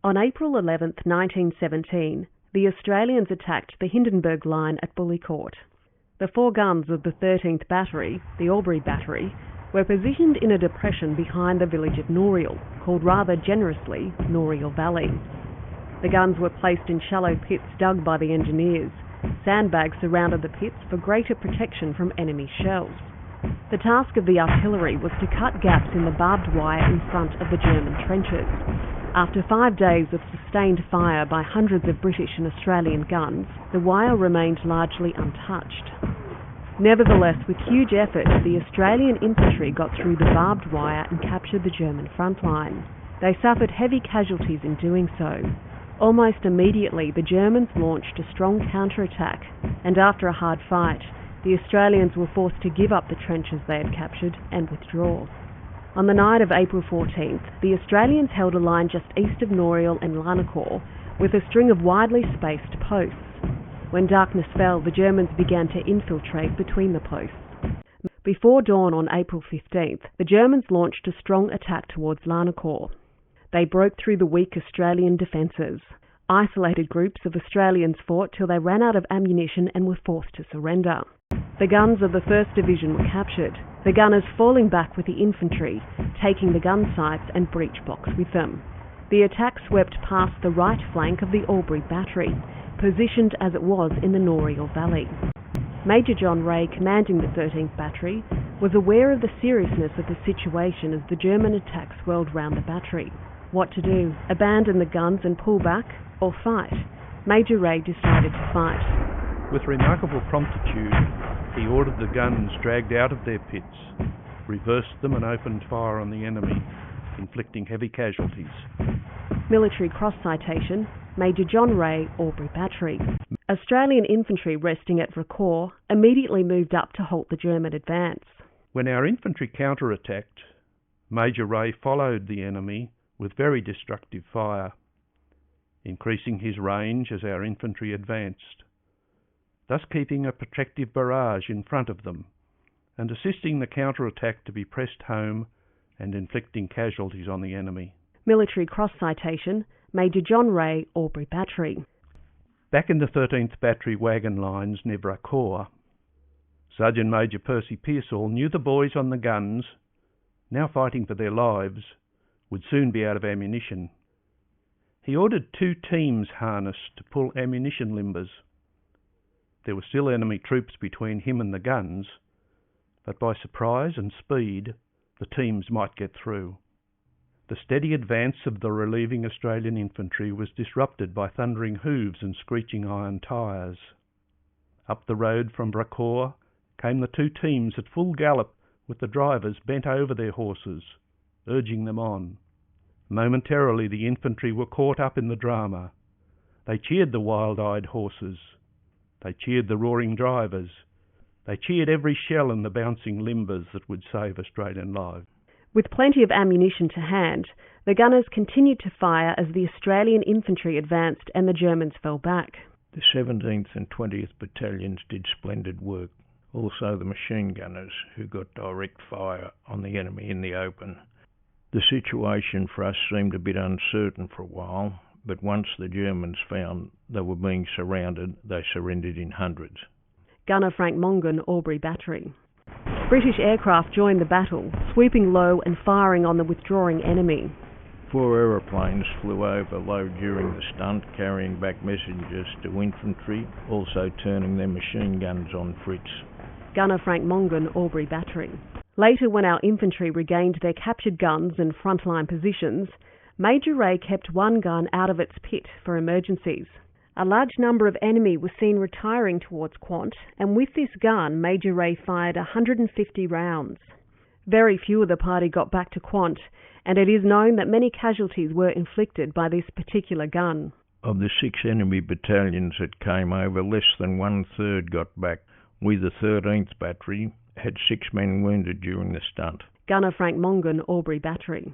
On April 11, 1917, the Australians attacked the Hindenburg Line at Bullecourt. The 4 guns of the 13th Battery, the Albury Battery, were positioned in a depression behind the village of Noreuil, called rather generously Noreuil Valley. The guns were placed in shallow pits dug by the engineers. Sandbags surrounded the pits for greater protection from enemy shells. The task of the artillery was to cut gaps in the barbed wire in front of the German trenches. After 5 days of sustained fire by hundreds of British and Australian guns, the wire remained largely untouched. Nevertheless, with huge effort, the Australian infantry got through the barbed wire and captured the German front line. They suffered heavy casualties in doing so. Almost immediately, the Germans launched a strong counterattack, and after a hard fight, the Australians were forced to give up the trenches they had captured and withdraw. On the night of April 14th, the Australians held a line just east of Noreuil and Larnacore with a string of widely spaced posts. When darkness fell, the Germans began to infiltrate between the posts. Before dawn on April 15th, the Germans launched a strong attack towards Larnacore. They broke through the weak Australian defences. Isolated groups of Australians fought till they ran out of ammunition and were forced to surrender. The guns of the 1st Division were captured, the gunners falling back with the infantry, taking the gun sights and breech blocks with them. The attack swept past the right flank of the Albury Battery, positioned as it was in the Noreuil Valley. Major John Ray, commanding the 13th Battery, was aware of the seriousness of the situation as the German attack swirled round the battery. What to do? Abandon the guns and pull back, or fight? Major Ray decided to fight. With remarkable promptitude, he ordered the guns dragged out of their pits, reversed them and opened fire on the enemy, inflicting heavy casualties. Military Cross Citation, Major John Ray, Albury Battery. Australian infantry resting at Racore immediately moved up to halt the German advance. When our infantry counterattacked, Major Ray followed the enemy with very destructive fire, increasing his range as our infantry advanced, thus keeping a protective barrage in front of them and assisting the counterattack to be pressed home and inflicting casualties on the enemy. Military Cross Citation, Major John Ray, Albury Battery. Back in the 13th Battery wagon lines near Bracourt, Sergeant Major Percy Pearsall knew the boys on the guns, now fighting for their lives, would soon be out of ammunition. He ordered 2 teams harnessed to pull ammunition limbers. There were still enemy troops between him and the guns, but by surprise and speed, the teams might get through. The steady advance of the relieving Australian infantry was disrupted by thundering hooves and screeching iron tyres. Up the road from Bracourt came the 2 teams at full gallop, with the drivers bent over their horses, urging them on. Momentarily the infantry were caught up in the drama. They cheered the wild-eyed horses. They cheered the roaring drivers. They cheered every shell and the bouncing limbers that would save Australian lives. With plenty of ammunition to hand, the gunners continued to fire as the Australian infantry advanced and the Germans fell back. The 17th and 20th Battalions did splendid work. Also the machine gunners, who got direct fire on the enemy in the open. The situation for us seemed a bit uncertain for a while, but once the Germans found they were being surrounded, they surrendered in hundreds. Gunner Frank Mongan, Albury Battery. British aircraft joined the battle, swooping low and firing on the withdrawing enemy. 4 aeroplanes flew over low during the stunt, carrying back messages to infantry, also turning their machine guns on Fritz. Gunner Frank Mongan, Albury Battery. Later, when our infantry regained their captured guns and frontline positions, Major Ray kept 1 gun out of its pit for emergencies. A large number of enemy was seen retiring towards Quant, and with this gun, Major Ray fired 150 rounds. Very few of the party got back to Quant, and it is known that many casualties were inflicted by this particular gun. Of the 6 enemy battalions that came over, less than 1/3 got back. We, the 13th Battery, had 6 men wounded during the stunt. Gunner Frank Mongan, Albury Battery.